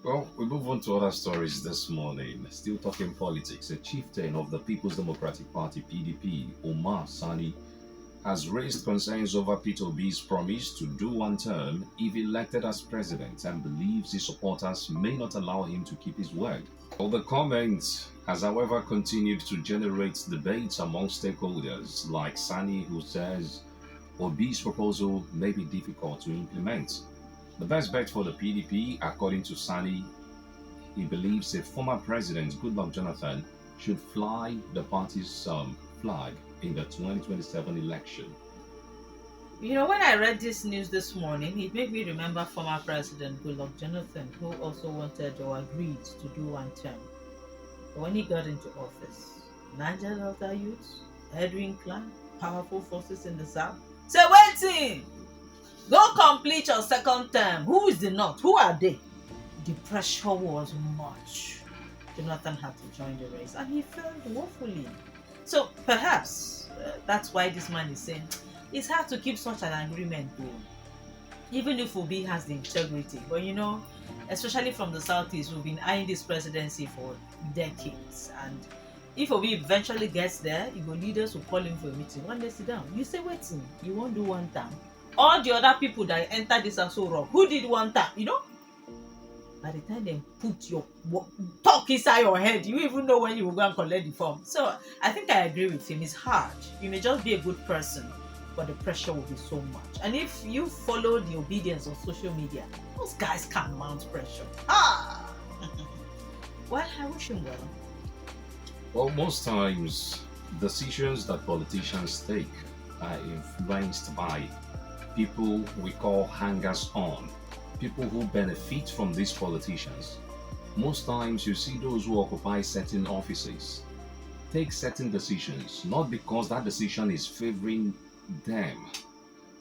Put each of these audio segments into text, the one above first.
Well, we move on to other stories this morning. Still talking politics. A chieftain of the People's Democratic Party (PDP), Omar Sani, has raised concerns over Peter Obi's promise to do one term if elected as president and believes his supporters may not allow him to keep his word. Well, the comment has, however, continued to generate debates among stakeholders, like Sani, who says Obi's proposal may be difficult to implement. The best bet for the PDP, according to Sani, he believes a former president, Goodluck Jonathan, should fly the party's flag in the 2027 election. When I read this news this morning, it made me remember former President Goodluck Jonathan, who also wanted or agreed to do one term. But when he got into office, Niger Delta youths, Edwin Clan, powerful forces in the south, say, waiting! Go complete your second term. Who is the North? Who are they? The pressure was much. Jonathan had to join the race and he failed woefully. So perhaps that's why this man is saying it's hard to keep such an agreement going, even if Obi has the integrity. But especially from the southeast, we've been eyeing this presidency for decades. And if Obi eventually gets there, Igbo leaders will call him for a meeting. One day sit down. You say, waiting, you won't do one term. All the other people that enter this are so wrong. Who did one term? By the time they put your talk inside your head, you even know when you will go and collect the form. So I think I agree with him. It's hard. You may just be a good person, but the pressure will be so much. And if you follow the obedience of social media, those guys can mount pressure. Well, I wish him well. Well, most times, decisions that politicians take are influenced by people we call hangers on, people who benefit from these politicians. Most times, you see those who occupy certain offices take certain decisions, not because that decision is favoring them,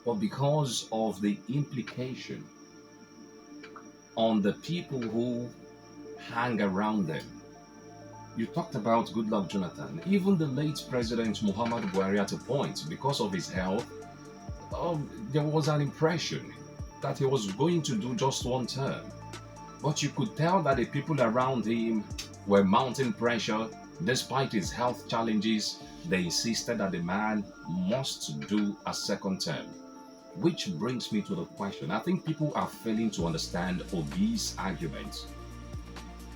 but because of the implication on the people who hang around them. You talked about Goodluck Jonathan, even the late President Muhammad Buhari at a point, because of his health, there was an impression that he was going to do just one term. But you could tell that the people around him were mounting pressure. Despite his health challenges, they insisted that the man must do a second term. Which brings me to the question. I think people are failing to understand Obi's argument.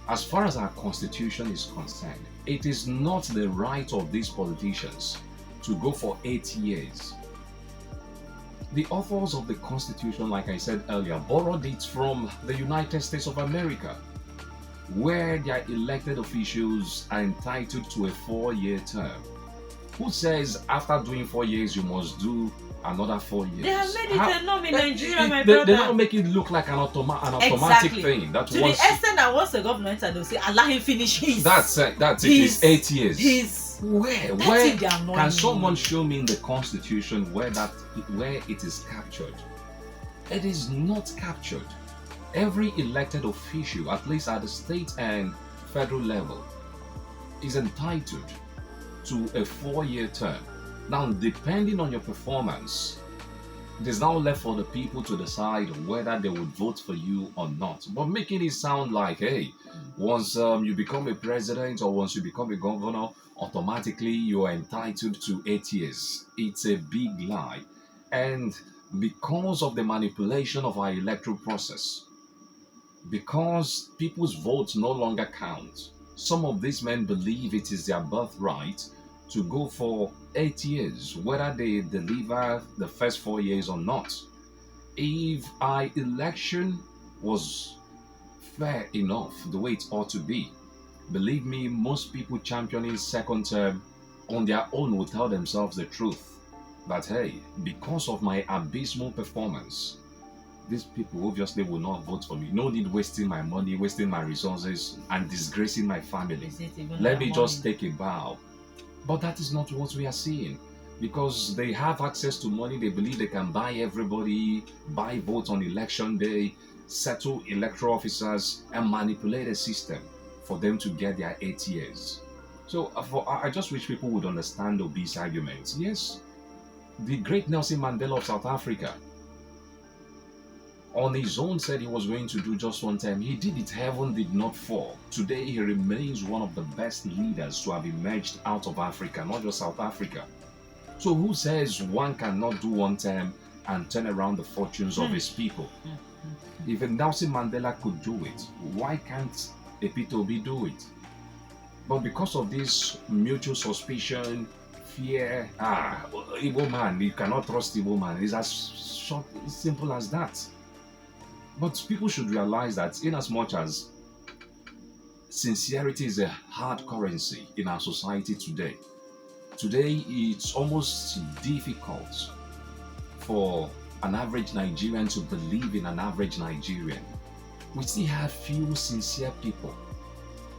As far as our constitution is concerned, it is not the right of these politicians to go for 8 years. The authors of the Constitution, like I said earlier, borrowed it from the United States of America, where their elected officials are entitled to a 4-year term. Who says after doing 4 years you must do another 4 years? They have made it a norm in Nigeria, my They brother. don't make it look like an automatic Exactly. thing. That To once the extent that once the government and they'll say, allow him finish his. that's it. It's 8 years. Where Can can someone show me in the Constitution where it is captured? It is not captured. Every elected official, at least at the state and federal level, is entitled to a 4-year term. Now, depending on your performance, it is now left for the people to decide whether they would vote for you or not. But making it sound like, hey, once you become a president or once you become a governor, automatically you are entitled to 8 years. It's a big lie. And because of the manipulation of our electoral process, because people's votes no longer count, some of these men believe it is their birthright to go for 8 years, whether they deliver the first 4 years or not. If our election was fair enough, the way it ought to be, believe me, most people championing second term on their own will tell themselves the truth that, hey, because of my abysmal performance, these people obviously will not vote for me. No need wasting my money, wasting my resources, and disgracing my family. Let me just take a bow. But that is not what we are seeing. Because they have access to money, they believe they can buy everybody, buy votes on election day, settle electoral officers, and manipulate a system for them to get their 8 years. So I just wish people would understand Obi's arguments. Yes, the great Nelson Mandela of South Africa on his own said he was going to do just one time. He did it. Heaven did not fall. Today, he remains one of the best leaders to have emerged out of Africa, not just South Africa. So who says one cannot do one term and turn around the fortunes of his people? If Nelson Mandela could do it, why can't a Peter Obi do it? But because of this mutual suspicion, fear, Igbo man, you cannot trust Igbo man. It's as short, simple as that. But people should realize that in as much as sincerity is a hard currency in our society today, it's almost difficult for an average Nigerian to believe in an average Nigerian. We still have few sincere people.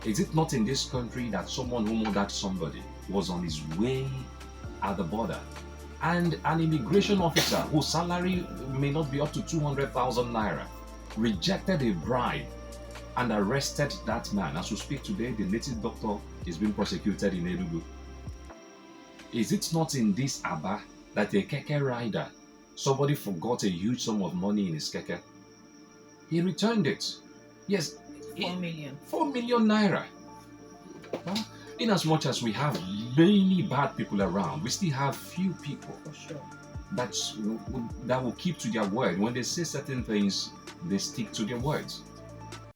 Is it not in this country that someone who murdered somebody was on his way at the border, and an immigration officer whose salary may not be up to 200,000 naira rejected a bribe and arrested that man? As we speak today, the native doctor is being prosecuted in Enugu. Is it not in this Aba that a keke rider, somebody forgot a huge sum of money in his keke? He returned it. Yes. 4 million. 4 million naira. Well, in as much as we have many bad people around, we still have few people For sure. that will keep to their word. When they say certain things, they stick to their words.